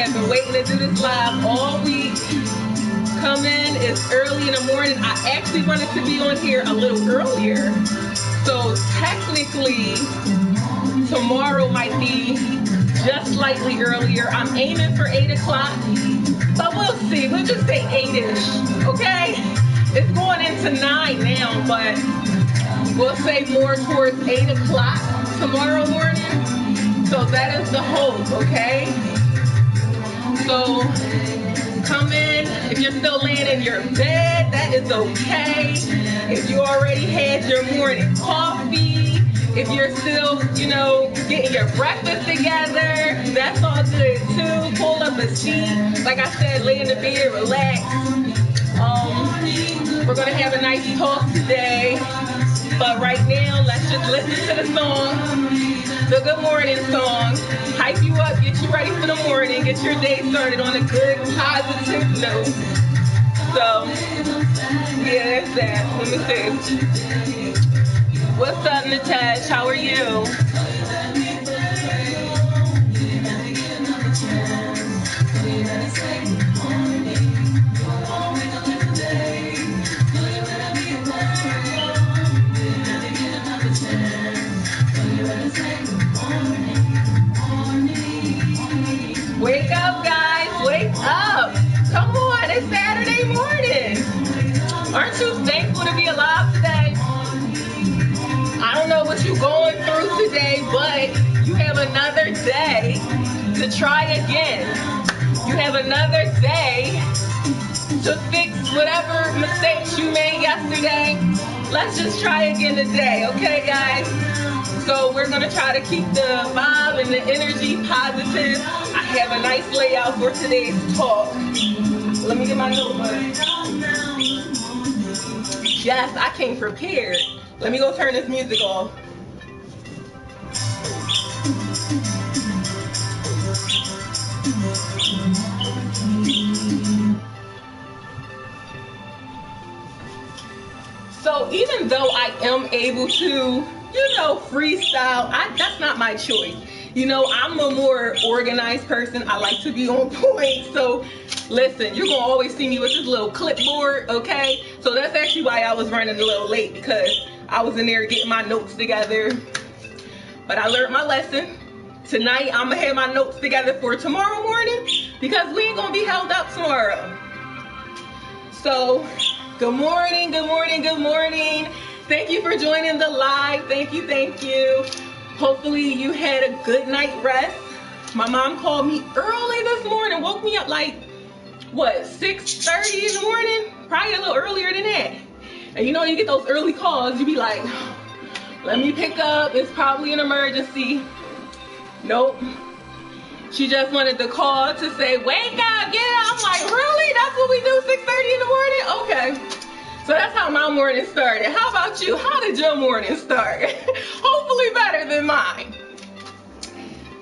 have been waiting to do this live all week. Come in, it's early in the morning. I actually wanted to be on here a little earlier. So technically, tomorrow might be just slightly earlier. I'm aiming for 8 o'clock, but we'll see. We'll just say 8-ish, okay? It's going into 9 now, but we'll say more towards 8 o'clock tomorrow morning. So that is the hope, okay? So come in. If you're still laying in your bed, that is okay. If you already had your morning coffee, if you're still, getting your breakfast together, that's all good too. Pull up a seat. Like I said, lay in the bed, relax. We're going to have a nice talk today. But right now, let's just listen to the song, the good morning song. Hype you up, get you ready for the morning, get your day started on a good, positive note. So, yeah, that's that. Let me see. What's up, Natasha? How are you? Wake up, guys. Wake up. Come on. It's Saturday morning. Aren't you thankful to be alive today? I don't know what you're going through today, but you have another day to try again. You have another day to fix whatever mistakes you made yesterday. Let's just try again today, okay, guys? So we're going to try to keep the vibe and the energy positive. I have a nice layout for today's talk. Let me get my notebook. Yes, I came prepared. Let me go turn this music off. So even though I am able to, freestyle, that's not my choice. I'm a more organized person. I like to be on point. So listen, you're going to always see me with this little clipboard, okay? So that's actually why I was running a little late, because I was in there getting my notes together. But I learned my lesson. Tonight, I'm going to have my notes together for tomorrow morning, because we ain't going to be held up tomorrow. So, good morning, good morning, good morning. Thank you for joining the live. Thank you, thank you. Hopefully you had a good night rest. My mom called me early this morning, woke me up like, 6:30 in the morning? Probably a little earlier than that. And you get those early calls, you be like, let me pick up, it's probably an emergency. Nope. She just wanted the call to say, wake up, get up. I'm like, really? That's what we do, 6:30 in the morning? Okay. So that's how my morning started. How about you? How did your morning start? Hopefully better than mine.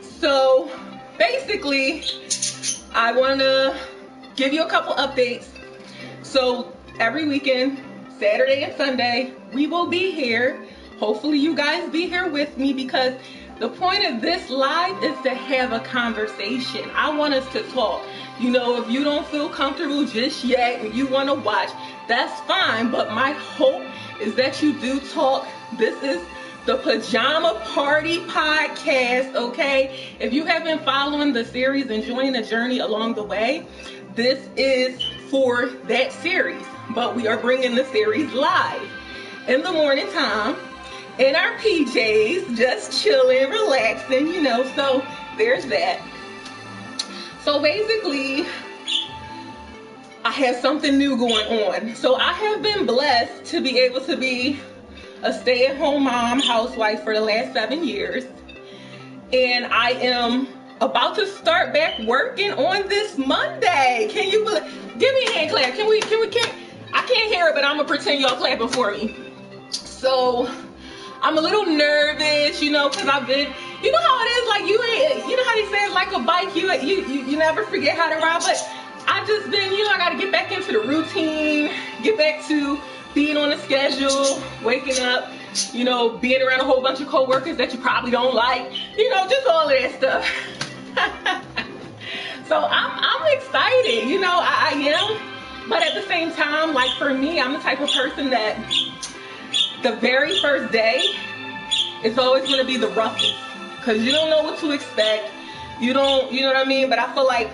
So basically, I want to give you a couple updates. So every weekend, Saturday and Sunday, we will be here. Hopefully you guys be here with me, because the point of this live is to have a conversation. I want us to talk. If you don't feel comfortable just yet and you want to watch, that's fine. But my hope is that you do talk. This is the Pajama Party Podcast, okay? If you have been following the series, enjoying the journey along the way, this is for that series. But we are bringing the series live in the morning time, in our PJs, just chilling, relaxing, so there's that. So basically, I have something new going on. So I have been blessed to be able to be a stay-at-home mom, housewife for the last 7 years. And I am about to start back working on this Monday. Can you believe? Give me a hand clap. Can we, I can't hear it, but I'm gonna pretend y'all clapping for me. So I'm a little nervous, because I've been, you know how it is, like you know how they say it's like a bike, you never forget how to ride, but I've just been, I gotta get back into the routine, get back to being on a schedule, waking up, being around a whole bunch of coworkers that you probably don't like, just all of that stuff. So I'm excited, you know, I am. But at the same time, like for me, I'm the type of person that the very first day is always going to be the roughest, because you don't know what to expect. You know what I mean? But I feel like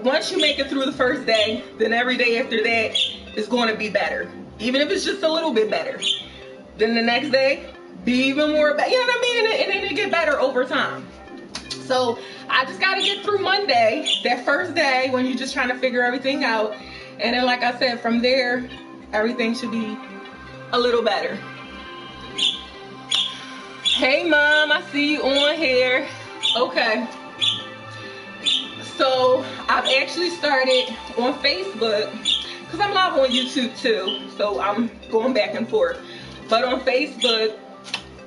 once you make it through the first day, then every day after that is going to be better. Even if it's just a little bit better. Then the next day, be even more better. You know what I mean? And then it get better over time. So I just got to get through Monday, that first day when you're just trying to figure everything out. And then like I said, from there, everything should be a little better. Hey Mom, I see you on here. Okay. So I've actually started on Facebook, because I'm live on YouTube too, so I'm going back and forth. But on Facebook,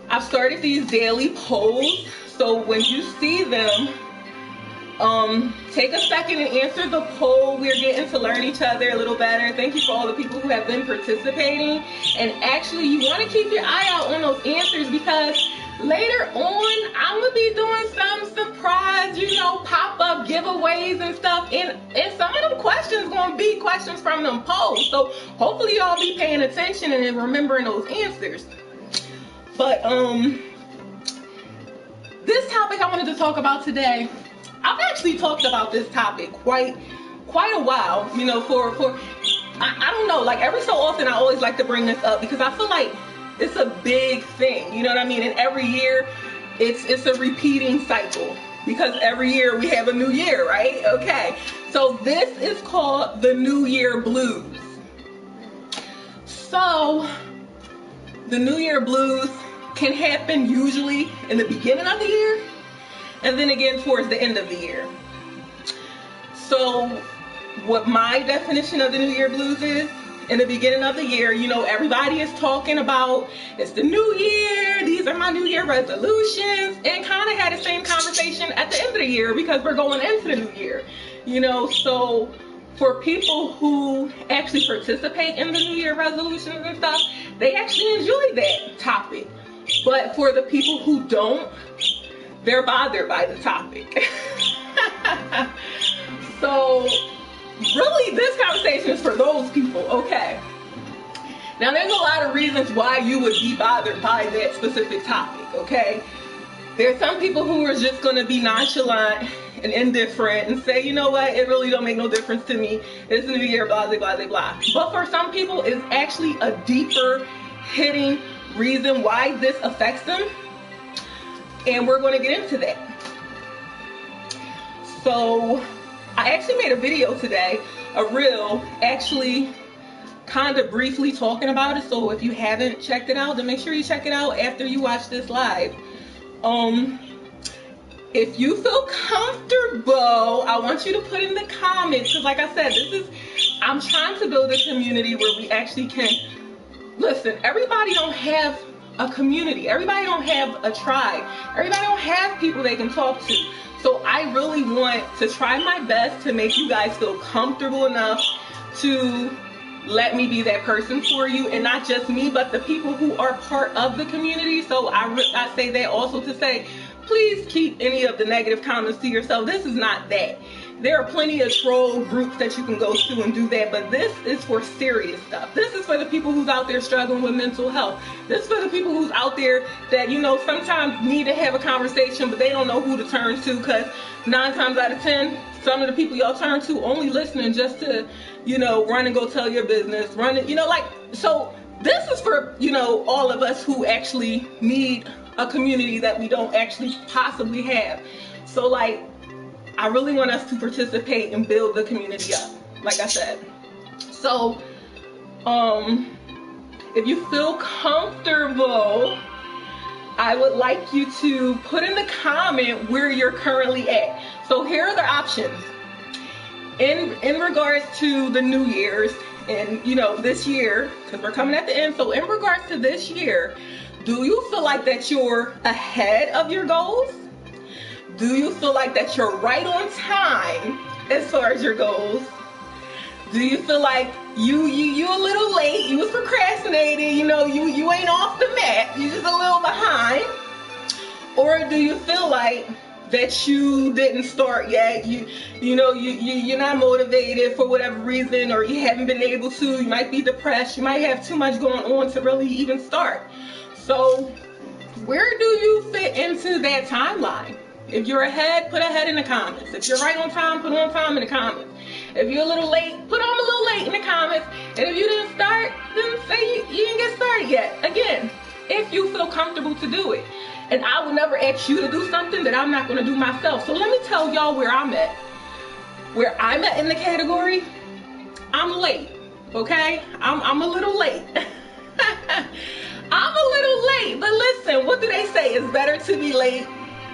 I've started these daily polls. So when you see them, take a second and answer the poll. We're getting to learn each other a little better. Thank you for all the people who have been participating. And actually, you want to keep your eye out on those answers, because later on, I'm going to be doing some surprise, you know, pop-up giveaways and stuff. And some of them questions going to be questions from them polls. So hopefully y'all be paying attention and remembering those answers. But this topic I wanted to talk about today, I've actually talked about this topic quite a while, you know, I don't know, like every so often I always like to bring this up, because I feel like it's a big thing, you know what I mean? And every year it's a repeating cycle, because every year we have a new year, right? Okay, so this is called the New Year blues. So the New Year blues can happen usually in the beginning of the year, and then again towards the end of the year. So what my definition of the New Year blues is, in the beginning of the year, you know, everybody is talking about, it's the new year, these are my New Year resolutions, and kind of had the same conversation at the end of the year, because we're going into the new year, you know. So for people who actually participate in the New Year resolutions and stuff, they actually enjoy that topic. But for the people who don't, they're bothered by the topic. So really, this conversation is for those people, okay? Now, there's a lot of reasons why you would be bothered by that specific topic, okay? There's some people who are just going to be nonchalant and indifferent and say, you know what, it really don't make no difference to me. It's New Year, blah, blah, blah, blah. But for some people, it's actually a deeper hitting reason why this affects them. And we're going to get into that. So I actually made a video today, a reel, actually kind of briefly talking about it. So if you haven't checked it out, then make sure you check it out after you watch this live. If you feel comfortable, I want you to put in the comments, because like I said, I'm trying to build a community where we actually can, listen, everybody don't have a community, everybody don't have a tribe, everybody don't have people they can talk to. So I really want to try my best to make you guys feel comfortable enough to let me be that person for you, and not just me, but the people who are part of the community. So I say that also to say, please keep any of the negative comments to yourself. This is not that. There are plenty of troll groups that you can go to and do that, but this is for serious stuff. This is for the people who's out there struggling with mental health. This is for the people who's out there that, you know, sometimes need to have a conversation, but they don't know who to turn to, because 9 times out of 10, some of the people y'all turn to only listening just to, you know, run and go tell your business, run it, you know, like, so this is for, you know, all of us who actually need a community that we don't actually possibly have. So like, I really want us to participate and build the community up, like I said. So, if you feel comfortable, I would like you to put in the comment where you're currently at. So here are the options. In regards to the New Year's, and you know, this year, because we're coming at the end, so in regards to this year, do you feel like that you're ahead of your goals? Do you feel like that you're right on time as far as your goals? Do you feel like you a little late, you was procrastinating, you know, you ain't off the mat, you just a little behind? Or do you feel like that you didn't start yet. You're not motivated for whatever reason, or you haven't been able to. You might be depressed. You might have too much going on to really even start. So where do you fit into that timeline? If you're ahead, put ahead in the comments. If you're right on time, put on time in the comments. If you're a little late, put on a little late in the comments. And if you didn't start, then say you didn't get started yet. Again, if you feel comfortable to do it. And I will never ask you to do something that I'm not going to do myself. So let me tell y'all where I'm at. Where I'm at in the category, I'm late, okay? I'm a little late. I'm a little late, but listen, what do they say? It's better to be late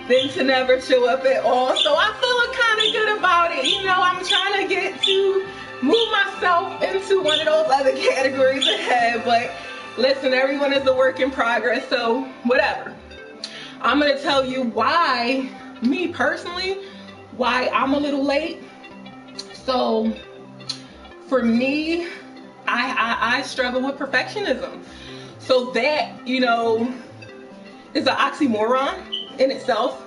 than to never show up at all. So I feel kind of good about it. You know, I'm trying to get to move myself into one of those other categories ahead, but listen, everyone is a work in progress, so whatever. I'm going to tell you why, me personally, why I'm a little late. So for me, I struggle with perfectionism. So that, you know, is an oxymoron in itself.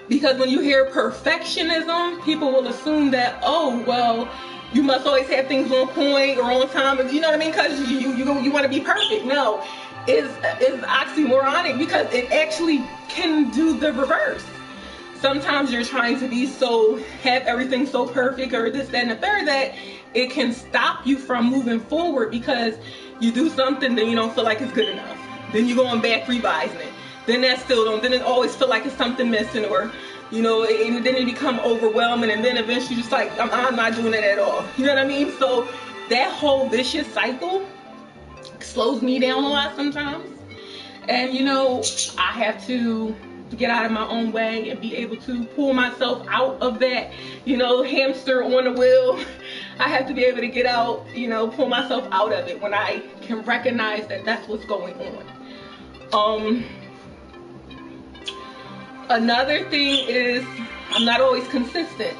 Because when you hear perfectionism, people will assume that, oh, well, you must always have things on point or on time. You know what I mean? Because you want to be perfect. No, it's oxymoronic because it actually can do the reverse. Sometimes you're trying to have everything so perfect or this, that, and the third that it can stop you from moving forward because you do something, then you don't feel like it's good enough. Then you're going back revising it. Then that still don't. Then it always feel like it's something missing, or you know, and then it become overwhelming, and then eventually just like I'm not doing it at all. You know what I mean? So that whole vicious cycle slows me down a lot sometimes, and you know, I have to get out of my own way and be able to pull myself out of that, you know, hamster on the wheel. I have to be able to get out, you know, pull myself out of it when I can recognize that that's what's going on. Another thing is I'm not always consistent.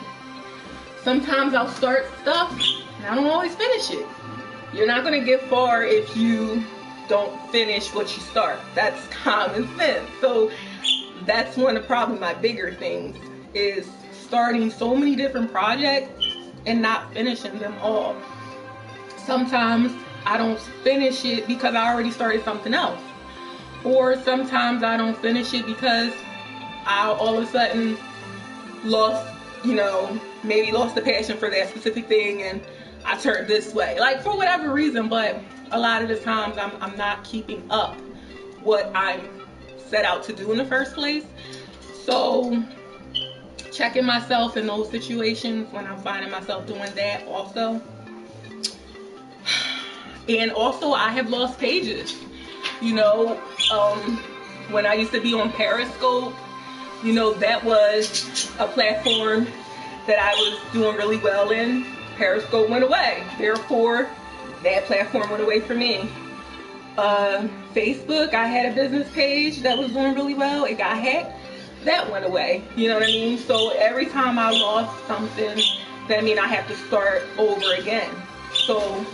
Sometimes I'll start stuff and I don't always finish it. You're not going to get far if you don't finish what you start. That's common sense. So that's one of my bigger things is starting so many different projects and not finishing them all. Sometimes I don't finish it because I already started something else. Or sometimes I don't finish it because I all of a sudden lost, you know, maybe lost the passion for that specific thing and I turned this way. Like for whatever reason, but a lot of the times I'm not keeping up what I'm set out to do in the first place. So checking myself in those situations when I'm finding myself doing that also. And also I have lost pages. You know, when I used to be on Periscope, you know, that was a platform that I was doing really well in. Periscope went away. Therefore, that platform went away for me. Facebook, I had a business page that was doing really well. It got hacked. That went away. You know what I mean? So every time I lost something, that means I have to start over again. So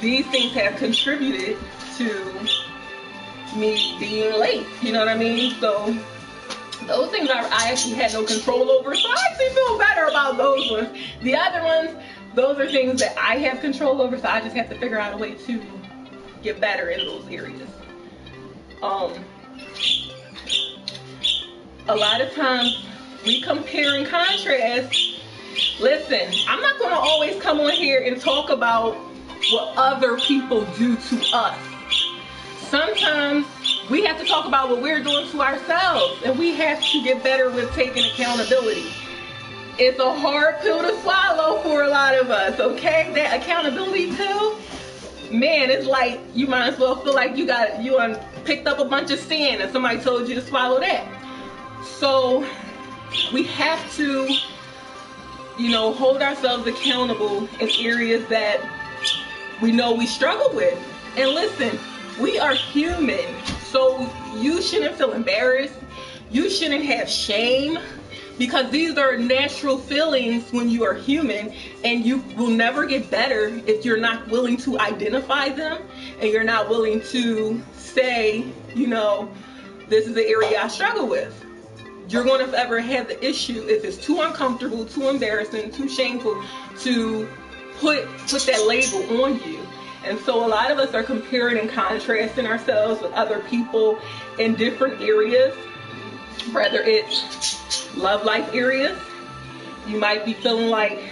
these things have contributed to me being late. You know what I mean? So those things I actually had no control over. So I actually feel better about those ones. The other ones, those are things that I have control over. So I just have to figure out a way to get better in those areas. A lot of times we compare and contrast. Listen, I'm not going to always come on here and talk about what other people do to us. Sometimes we have to talk about what we're doing to ourselves, and we have to get better with taking accountability. It's a hard pill to swallow for a lot of us, okay? That accountability pill, man, it's like you might as well feel like you picked up a bunch of sand and somebody told you to swallow that. So we have to, you know, hold ourselves accountable in areas that we know we struggle with. And listen, we are human, so you shouldn't feel embarrassed. You shouldn't have shame, because these are natural feelings when you are human, and you will never get better if you're not willing to identify them and you're not willing to say, you know, this is the area I struggle with. you're going to forever have the issue if it's too uncomfortable, too embarrassing, too shameful to put that label on you. And so a lot of us are comparing and contrasting ourselves with other people in different areas, whether it's love life areas. You might be feeling like,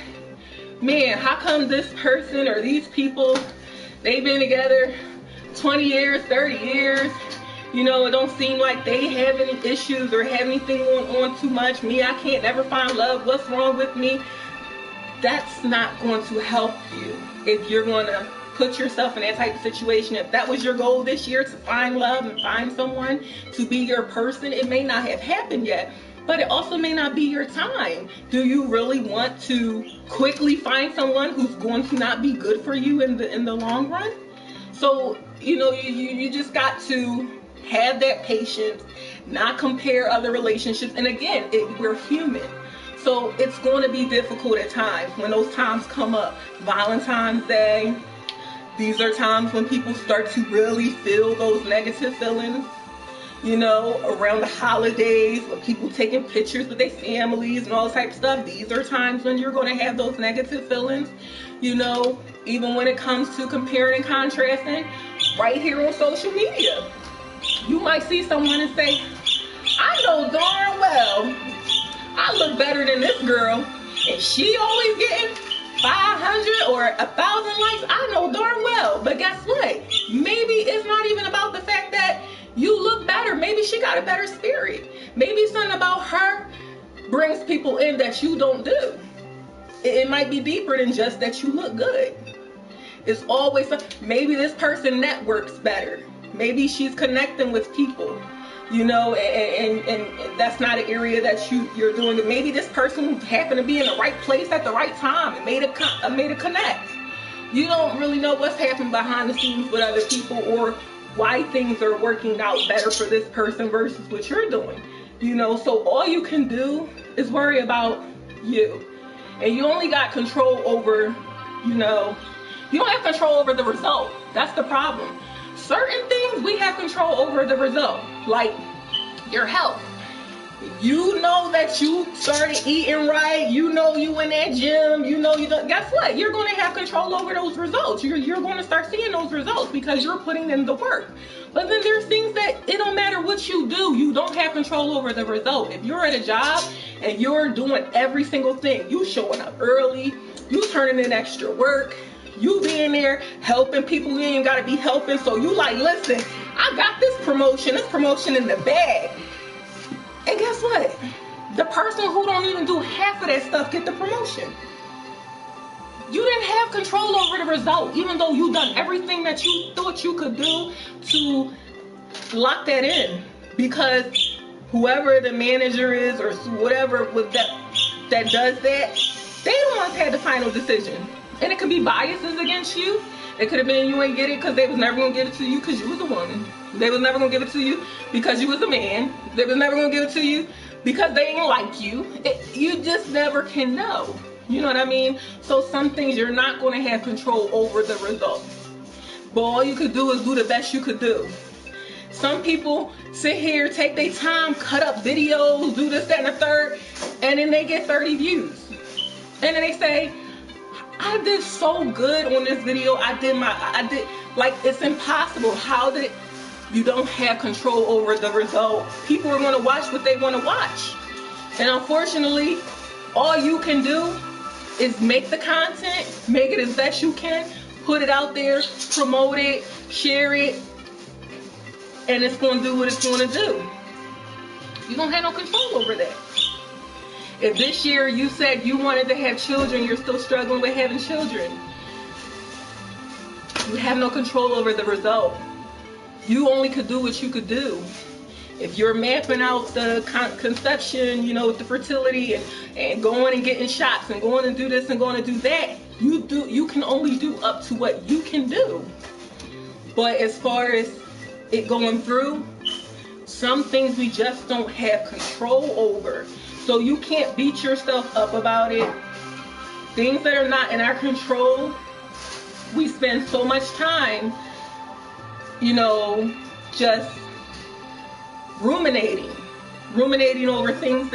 man, how come this person or these people, they've been together 20 years, 30 years, you know, it don't seem like they have any issues or have anything going on too much. Me, I can't never find love. What's wrong with me? That's not going to help you if you're going to put yourself in that type of situation. If that was your goal this year, to find love and find someone to be your person, it may not have happened yet, but it also may not be your time. Do you really want to quickly find someone who's going to not be good for you in the long run? So, you know, you just got to have that patience, not compare other relationships. And again, we're human. So it's going to be difficult at times when those times come up. Valentine's Day, these are times when people start to really feel those negative feelings. You know, around the holidays, when people taking pictures with their families and all that type of stuff, these are times when you're going to have those negative feelings. You know, even when it comes to comparing and contrasting, right here on social media, you might see someone and say, I know darn well I look better than this girl, and she always getting 500 or 1,000 likes. I know darn well. But guess what? Maybe it's not even about the fact that you look better. Maybe she got a better spirit. Maybe something about her brings people in that you don't do. It might be deeper than just that you look good. It's always, maybe this person networks better. Maybe she's connecting with people, you know, and that's not an area that you're doing it. Maybe this person happened to be in the right place at the right time and made a connect. You don't really know what's happening behind the scenes with other people or why things are working out better for this person versus what you're doing. You know, so all you can do is worry about you. And you only got control over, you know, you don't have control over the result. That's the problem. Certain things we have control over the result, like your health. You know that you started eating right, you know you in that gym, you know you don't, guess what? You're going to have control over those results. You're going to start seeing those results because you're putting in the work. But then there's things that it don't matter what you do, you don't have control over the result. If you're at a job and you're doing every single thing, you showing up early, you turning in extra work, you being there helping people you ain't gotta be helping, so you like, listen, I got this promotion in the bag. And guess what? The person who don't even do half of that stuff get the promotion. You didn't have control over the result, even though you done everything that you thought you could do to lock that in. Because whoever the manager is or whatever with that does that, they the ones had the final decision. And it could be biases against you. It could have been you ain't get it because they was never going to give it to you because you was a woman. They was never going to give it to you because you was a man. They was never going to give it to you because they ain't like you. You just never can know. You know what I mean? So some things you're not going to have control over the results. But all you could do is do the best you could do. Some people sit here, take their time, cut up videos, do this, that, and the third, and then they get 30 views. And then they say, I did so good on this video. I did like, it's impossible. How did you don't have control over the result? People are going to watch what they want to watch. And unfortunately, all you can do is make the content, make it as best you can, put it out there, promote it, share it, and it's going to do what it's going to do. You don't have no control over that. If this year you said you wanted to have children, you're still struggling with having children, you have no control over the result. You only could do what you could do. If you're mapping out the conception, you know, with the fertility and going and getting shots and going and do this and going to do that, you can only do up to what you can do. But as far as it going through, some things we just don't have control over. So you can't beat yourself up about it. Things that are not in our control, we spend so much time, you know, just ruminating ruminating over things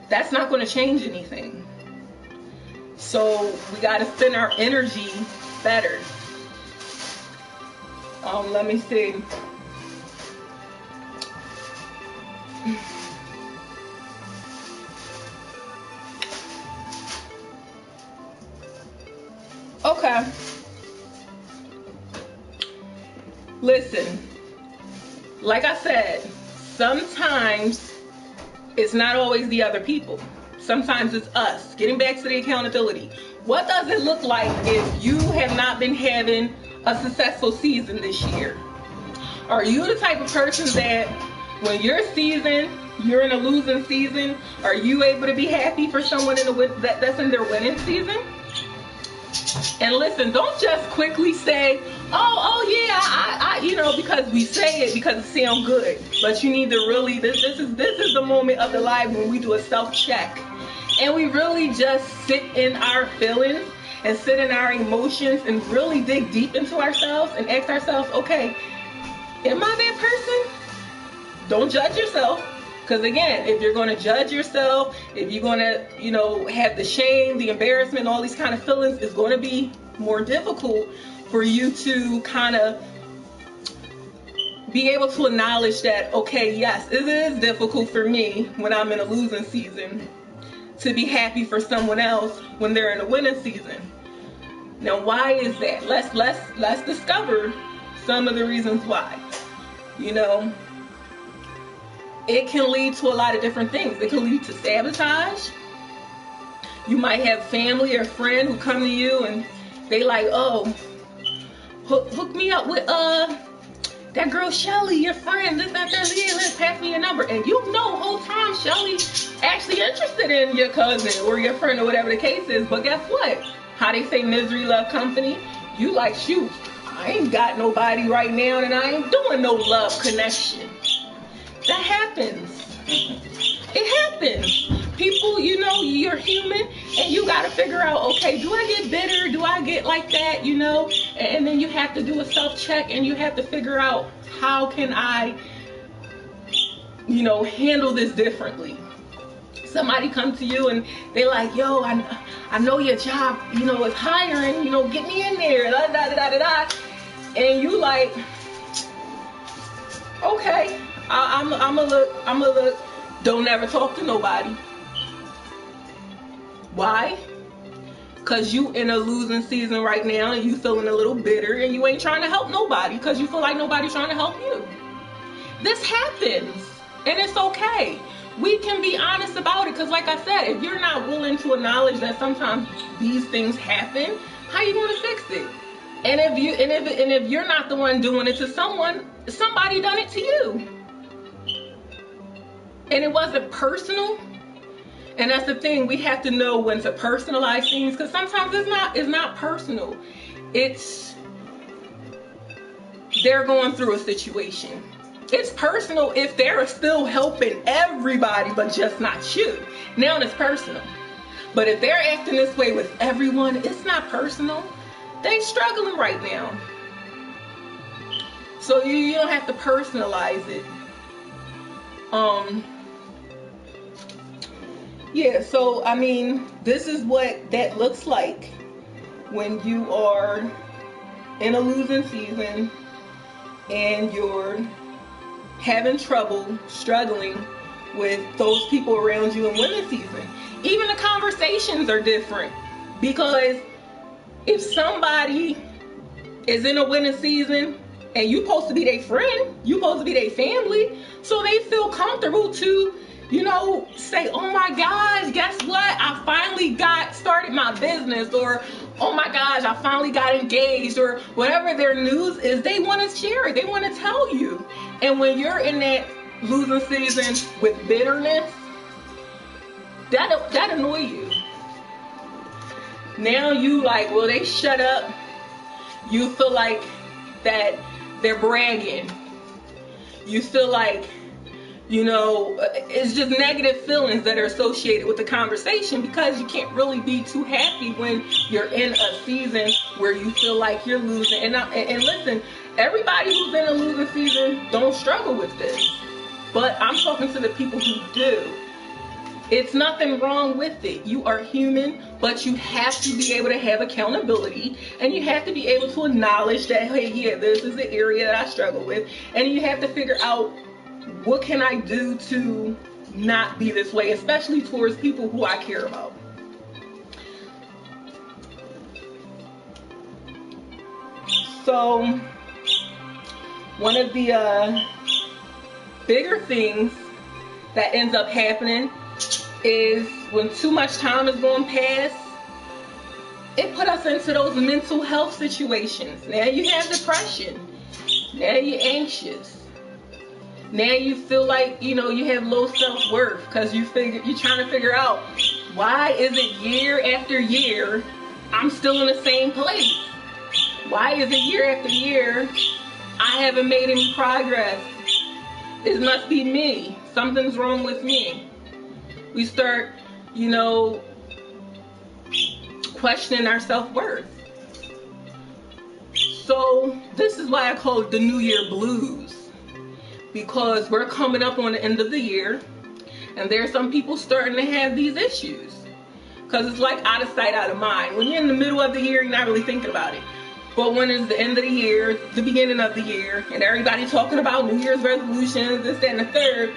that's not going to change anything. So we got to spend our energy better. Let me see. Okay. Listen, like I said, sometimes it's not always the other people. Sometimes it's us. Getting back to the accountability. What does it look like if you have not been having a successful season this year? Are you the type of person that when your season, you're in a losing season, are you able to be happy for someone that's in their winning season? And listen, don't just quickly say, oh yeah, I because we say it because it sounds good. But you need to really, this is the moment of the life when we do a self-check. And we really just sit in our feelings and sit in our emotions and really dig deep into ourselves and ask ourselves, okay, am I that person? Don't judge yourself. Because again, if you're going to judge yourself, if you're going to, have the shame, the embarrassment, all these kind of feelings, it's going to be more difficult for you to kind of be able to acknowledge that, okay, yes, it is difficult for me when I'm in a losing season to be happy for someone else when they're in a winning season. Now, why is that? Let's discover some of the reasons why. It can lead to a lot of different things. It can lead to sabotage. You might have family or friend who come to you and they like, oh, hook me up with that girl Shelly, your friend. Let's pass me your number. And the whole time Shelly actually interested in your cousin or your friend or whatever the case is. But guess what? How they say misery love company. You like, shoot, I ain't got nobody right now and I ain't doing no love connection. That happens. It happens. People, you're human and you got to figure out, okay, do I get bitter? Do I get like that? And then you have to do a self-check and you have to figure out how can I, handle this differently. Somebody come to you and they like, yo, I know your job, is hiring, get me in there, da da da da da. And you like, okay. I'm gonna look, don't ever talk to nobody. Why? Because you in a losing season right now and you feeling a little bitter and you ain't trying to help nobody because you feel like nobody's trying to help you. This happens and it's okay. We can be honest about it because like I said, if you're not willing to acknowledge that sometimes these things happen, how you going to fix it? And if you're not the one doing it to somebody done it to you. And it wasn't personal. And that's the thing, we have to know when to personalize things because sometimes it's not personal. It's they're going through a situation. It's personal if they're still helping everybody but just not you. Now it's personal. But if they're acting this way with everyone, it's not personal. They're struggling right now. So you don't have to personalize it. Yeah, so I mean, this is what that looks like when you are in a losing season and you're having trouble, struggling with those people around you in winning season. Even the conversations are different because if somebody is in a winning season and you're supposed to be their friend, you're supposed to be their family, so they feel comfortable to say, oh my gosh, guess what? I finally started my business, or oh my gosh, I finally got engaged, or whatever their news is, they want to share it. They want to tell you. And when you're in that losing season with bitterness, that annoy you. Now you like, well, they shut up. You feel like that they're bragging. You feel like, You know, it's just negative feelings that are associated with the conversation, because you can't really be too happy when you're in a season where you feel like you're losing. And listen, everybody who's in a losing season don't struggle with this, but I'm talking to the people who do. It's nothing wrong with it. You are human, but you have to be able to have accountability, and you have to be able to acknowledge that, hey, yeah, this is the area that I struggle with, and you have to figure out, what can I do to not be this way, especially towards people who I care about. So one of the bigger things that ends up happening is when too much time is going past, it put us into those mental health situations. Now you have depression. Now you're anxious. Now you feel like, you know, you have low self-worth because you're trying to figure out, why is it year after year I'm still in the same place? Why is it year after year I haven't made any progress? It must be me. Something's wrong with me. We start, you know, questioning our self-worth. So this is why I call it the New Year blues. Because we're coming up on the end of the year, and there's some people starting to have these issues. Because it's like out of sight, out of mind. When you're in the middle of the year, you're not really thinking about it. But when it's the end of the year, the beginning of the year, and everybody talking about New Year's resolutions, this, that, and the third,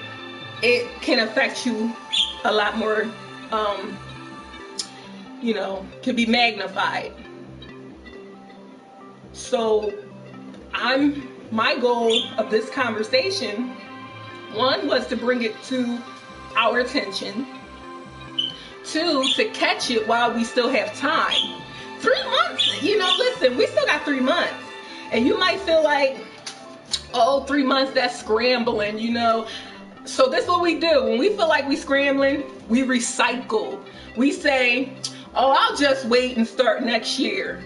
it can affect you a lot more, you know, can be magnified. So my goal of this conversation, one, was to bring it to our attention. Two, to catch it while we still have time. 3 months, you know, listen, we still got 3 months. And you might feel like, oh, 3 months, that's scrambling, you know. So this is what we do. When we feel like we scrambling, we recycle. We say, oh, I'll just wait and start next year.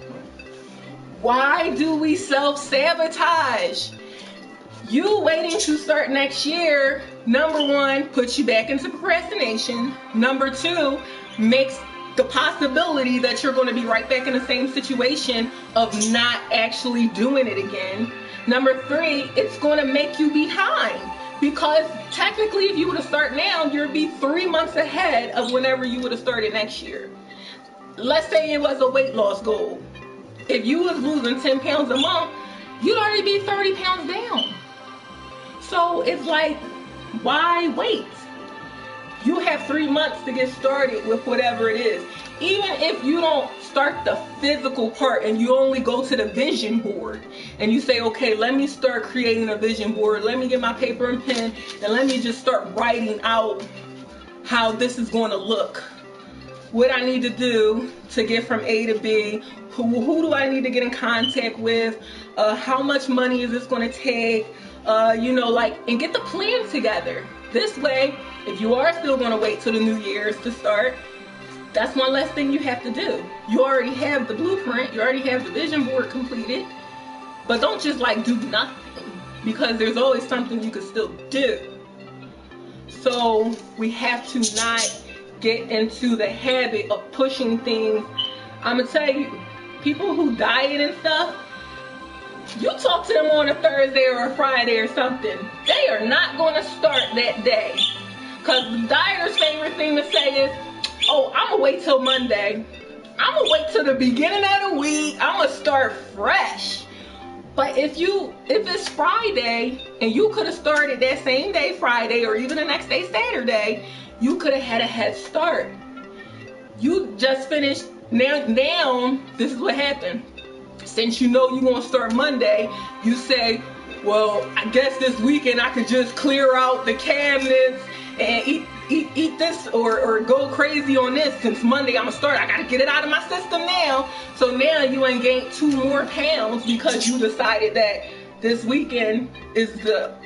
Why do we self-sabotage? You waiting to start next year, number one, puts you back into procrastination. Number two, makes the possibility that you're going to be right back in the same situation of not actually doing it again. Number three, it's going to make you behind. Because technically, if you were to start now, you'd be 3 months ahead of whenever you would have started next year. Let's say it was a weight loss goal. If you was losing 10 pounds a month, you'd already be 30 pounds down. So it's like, why wait? You have 3 months to get started with whatever it is. Even if you don't start the physical part and you only go to the vision board and you say, okay, let me start creating a vision board. Let me get my paper and pen and let me just start writing out how this is going to look. What I need to do to get from A to B. Who do I need to get in contact with? How much money is this going to take? You know, like, and get the plan together. This way, if you are still going to wait till the New Year's to start, that's one less thing you have to do. You already have the blueprint. You already have the vision board completed. But don't just like do nothing, because there's always something you can still do. So we have to not get into the habit of pushing things. I'm going to tell you, people who diet and stuff, you talk to them on a Thursday or a Friday or something, they are not going to start that day. Because the dieter's favorite thing to say is, oh, I'm going to wait till Monday. I'm going to wait till the beginning of the week. I'm going to start fresh. But if it's Friday and you could have started that same day Friday or even the next day Saturday, you could have had a head start. You just finished. Now this is what happened. Since you know you're going to start Monday, you say, well, I guess this weekend I could just clear out the cabinets and eat this or go crazy on this. Since Monday I'm going to start, I got to get it out of my system now. So now you ain't gained 2 more pounds because you decided that this weekend is a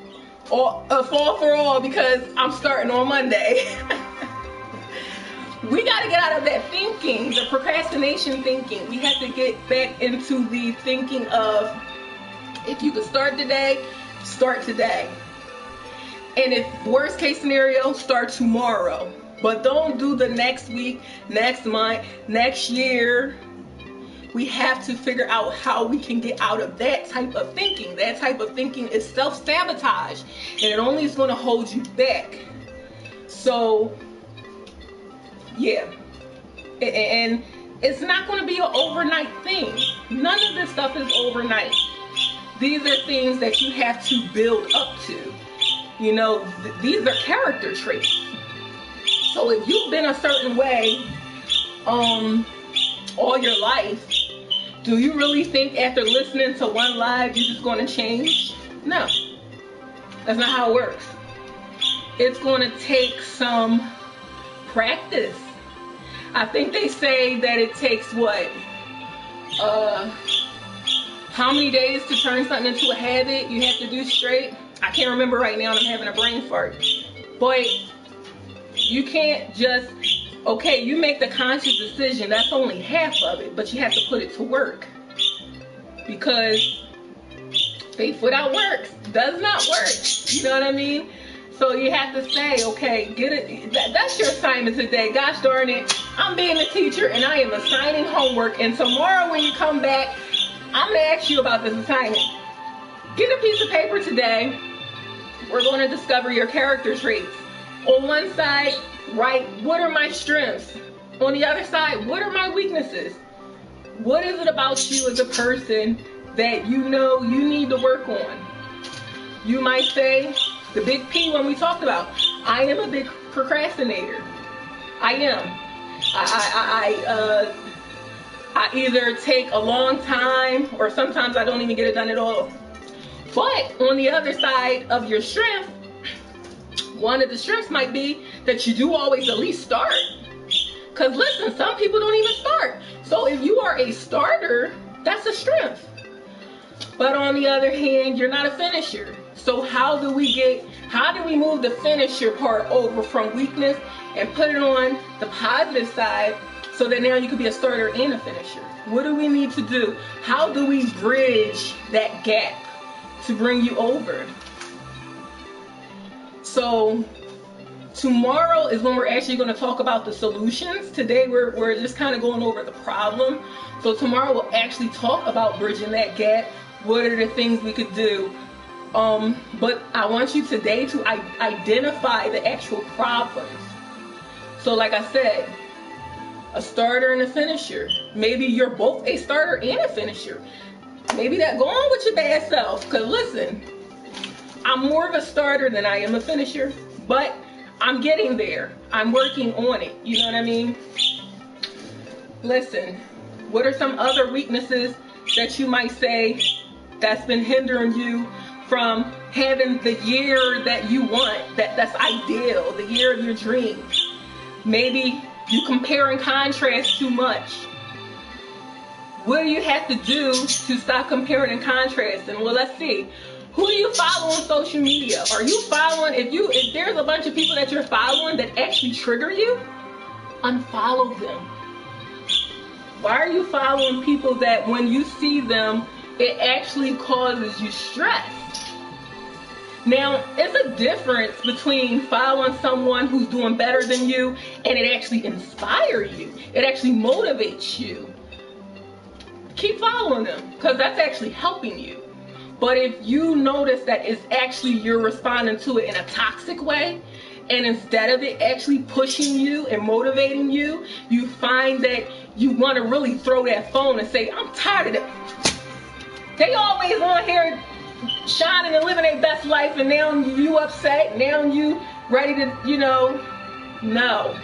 fall for all because I'm starting on Monday. We got to get out of that thinking, the procrastination thinking. We have to get back into the thinking of, if you could start today, start today. And if worst case scenario, start tomorrow. But don't do the next week, next month, next year. We have to figure out how we can get out of that type of thinking. That type of thinking is self-sabotage, and it only is going to hold you back. So, yeah. And it's not going to be an overnight thing. None of this stuff is overnight. These are things that you have to build up to. You know, these are character traits. So if you've been a certain way all your life, do you really think after listening to one live you're just going to change? No. That's not how it works. It's going to take some practice. I think they say that it takes what? How many days to turn something into a habit you have to do straight? I can't remember right now, and I'm having a brain fart. But you can't just, okay, you make the conscious decision, that's only half of it, but you have to put it to work. Because faith without works does not work. You know what I mean? So you have to say, okay, get it. That's your assignment today. Gosh darn it, I'm being a teacher and I am assigning homework. And tomorrow when you come back, I'm gonna ask you about this assignment. Get a piece of paper today. We're going to discover your character traits. On one side, write, what are my strengths? On the other side, what are my weaknesses? What is it about you as a person that you know you need to work on? You might say, the big P one we talked about, I am a big procrastinator. I am. I either take a long time or sometimes I don't even get it done at all. But on the other side of your strength, one of the strengths might be that you do always at least start. Because listen, some people don't even start. So if you are a starter, that's a strength. But on the other hand, you're not a finisher. So how do we move the finisher part over from weakness and put it on the positive side so that now you can be a starter and a finisher? What do we need to do? How do we bridge that gap to bring you over? So tomorrow is when we're actually going to talk about the solutions. Today we're just kind of going over the problem. So tomorrow we'll actually talk about bridging that gap. What are the things we could do? But I want you today to identify the actual problems. So like I said, a starter and a finisher. Maybe you're both a starter and a finisher. Maybe that, go on with your bad self. Because listen, I'm more of a starter than I am a finisher. But I'm getting there. I'm working on it. You know what I mean? Listen, what are some other weaknesses that you might say that's been hindering you from having the year that you want, that's ideal, the year of your dreams? Maybe you compare and contrast too much. What do you have to do to stop comparing and contrasting? Well, let's see. Who do you follow on social media? Are you following, if there's a bunch of people that you're following that actually trigger you, unfollow them. Why are you following people that when you see them, it actually causes you stress? Now, it's a difference between following someone who's doing better than you and it actually inspires you. It actually motivates you. Keep following them because that's actually helping you. But if you notice that it's actually you're responding to it in a toxic way, and instead of it actually pushing you and motivating you, you find that you want to really throw that phone and say, I'm tired of it. They always on here shining and living their best life, and now you upset, now you ready to, no.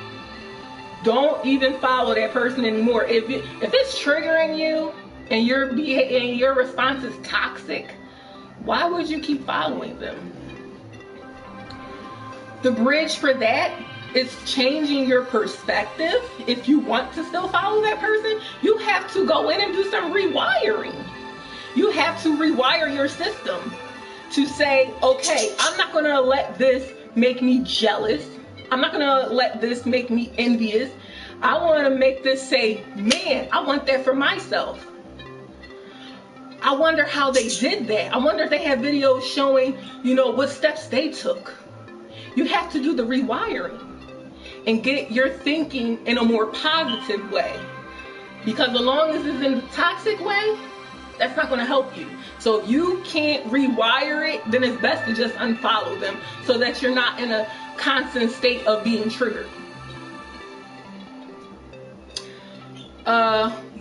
Don't even follow that person anymore. If it's triggering you and your response is toxic, why would you keep following them? The bridge for that is changing your perspective. If you want to still follow that person, you have to go in and do some rewiring. You have to rewire your system to say, okay, I'm not going to let this make me jealous. I'm not going to let this make me envious. I want to make this say, man, I want that for myself. I wonder how they did that. I wonder if they have videos showing, what steps they took. You have to do the rewiring and get your thinking in a more positive way. Because as long as it's in the toxic way, that's not going to help you. So if you can't rewire it, then it's best to just unfollow them so that you're not in a constant state of being triggered.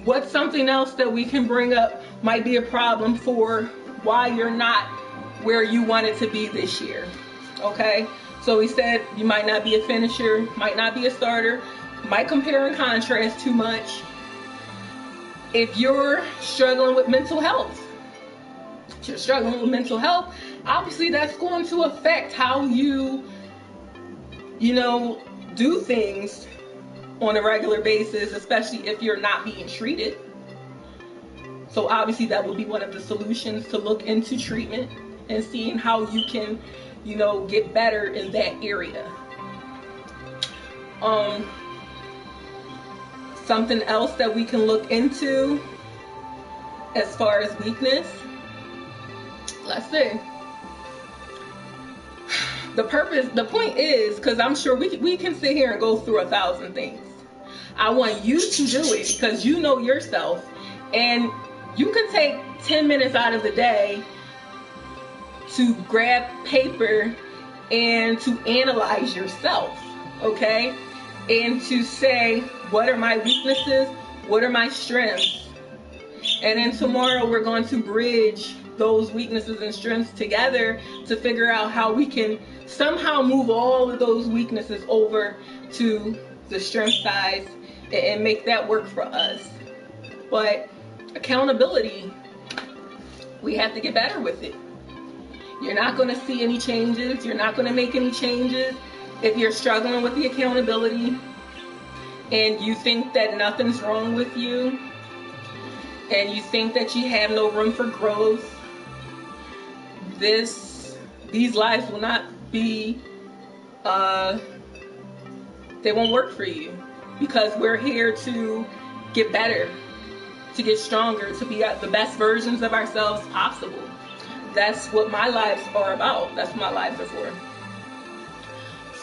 What's something else that we can bring up might be a problem for why you're not where you wanted to be this year? Okay, so we said you might not be a finisher, might not be a starter, might compare and contrast too much. If you're struggling with mental health, obviously that's going to affect how you do things on a regular basis, especially if you're not being treated. So obviously that would be one of the solutions, to look into treatment and seeing how you can, get better in that area. Something else that we can look into as far as weakness, let's see. The point is, because I'm sure we can sit here and go through 1,000 things. I want you to do it because you know yourself, and you can take 10 minutes out of the day to grab paper and to analyze yourself, okay? And to say, what are my weaknesses? What are my strengths? And then tomorrow we're going to bridge those weaknesses and strengths together to figure out how we can somehow move all of those weaknesses over to the strength side and make that work for us. But accountability, we have to get better with it. You're not going to see any changes. You're not going to make any changes if you're struggling with the accountability and you think that nothing's wrong with you and you think that you have no room for growth. These lives will not be, they won't work for you, because we're here to get better, to get stronger, to be the best versions of ourselves possible. That's what my lives are about. That's what my lives are for.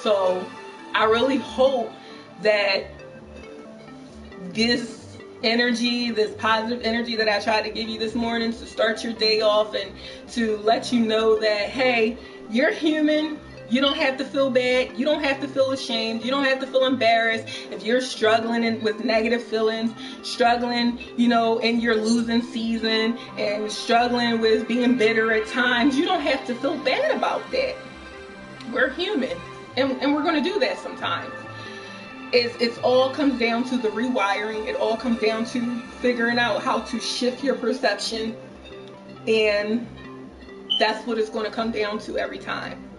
So I really hope that this energy, this positive energy that I tried to give you this morning to start your day off and to let you know that, hey, you're human. You don't have to feel bad. You don't have to feel ashamed. You don't have to feel embarrassed if you're struggling with negative feelings, struggling, in your losing season, and struggling with being bitter at times. You don't have to feel bad about that. We're human, and we're going to do that sometimes. It all comes down to the rewiring. It all comes down to figuring out how to shift your perception, and that's what it's going to come down to every time.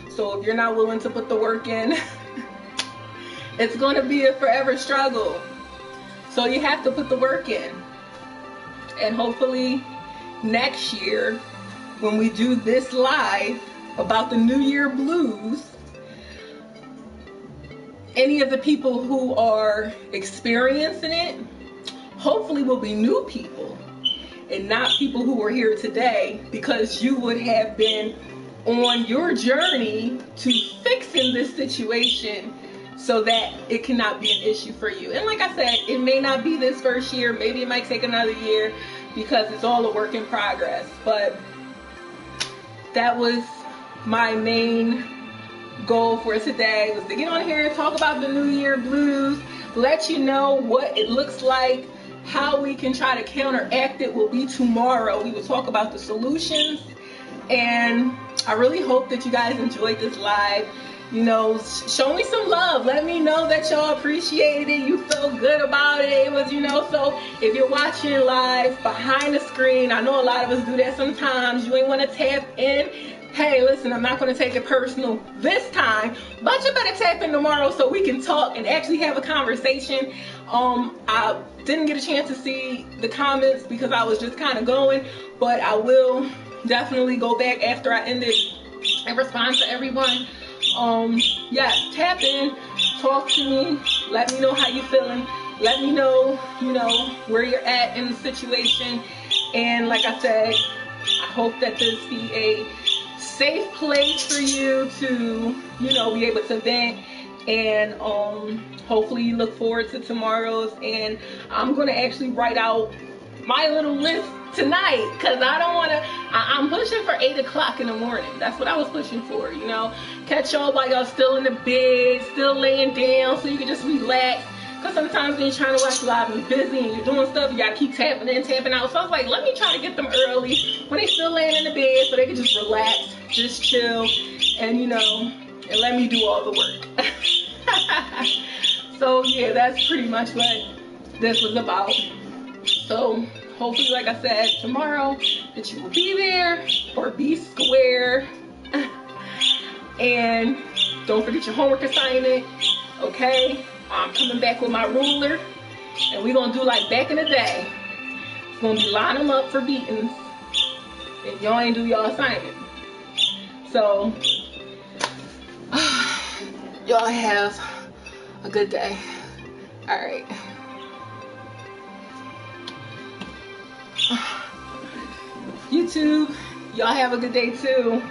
So if you're not willing to put the work in, it's going to be a forever struggle. So you have to put the work in. And hopefully next year, when we do this live about the New Year blues, any of the people who are experiencing it, hopefully will be new people and not people who were here today, because you would have been on your journey to fixing this situation so that it cannot be an issue for you. And like I said, it may not be this first year, maybe it might take another year, because it's all a work in progress. But that was my main goal for today, was to get on here and talk about the New Year blues, let you know what it looks like, how we can try to counteract it will be tomorrow. We will talk about the solutions, and I really hope that you guys enjoyed this live. Show me some love. Let me know that y'all appreciated it. You felt good about it. It was, so if you're watching live behind the screen, I know a lot of us do that sometimes. You ain't want to tap in. Hey, listen, I'm not going to take it personal this time, but you better tap in tomorrow so we can talk and actually have a conversation. I didn't get a chance to see the comments because I was just kind of going, but I will definitely go back after I end it and respond to everyone. Yeah, tap in, talk to me, let me know how you're feeling, let me know, where you're at in the situation. And like I said, I hope that this be a safe place for you to, you know, be able to vent. And hopefully you look forward to tomorrow's. And I'm gonna actually write out my little list tonight, because I don't want to, I'm pushing for 8 o'clock in the morning. That's what I was pushing for, you know. Catch y'all while y'all still in the bed, still laying down, so you can just relax. Because sometimes when you're trying to watch live and you're busy and you're doing stuff, you gotta keep tapping in, tapping out. So I was like, let me try to get them early when they still laying in the bed, so they can just relax, just chill, and you know, and let me do all the work. So yeah, that's pretty much what this was about. So hopefully, like I said, tomorrow that you will be there or be square. And don't forget your homework assignment, okay? I'm coming back with my ruler, and we're gonna do like back in the day. It's gonna be line them up for beatings if y'all ain't do your assignment. So, y'all have a good day. All right. YouTube, y'all have a good day too.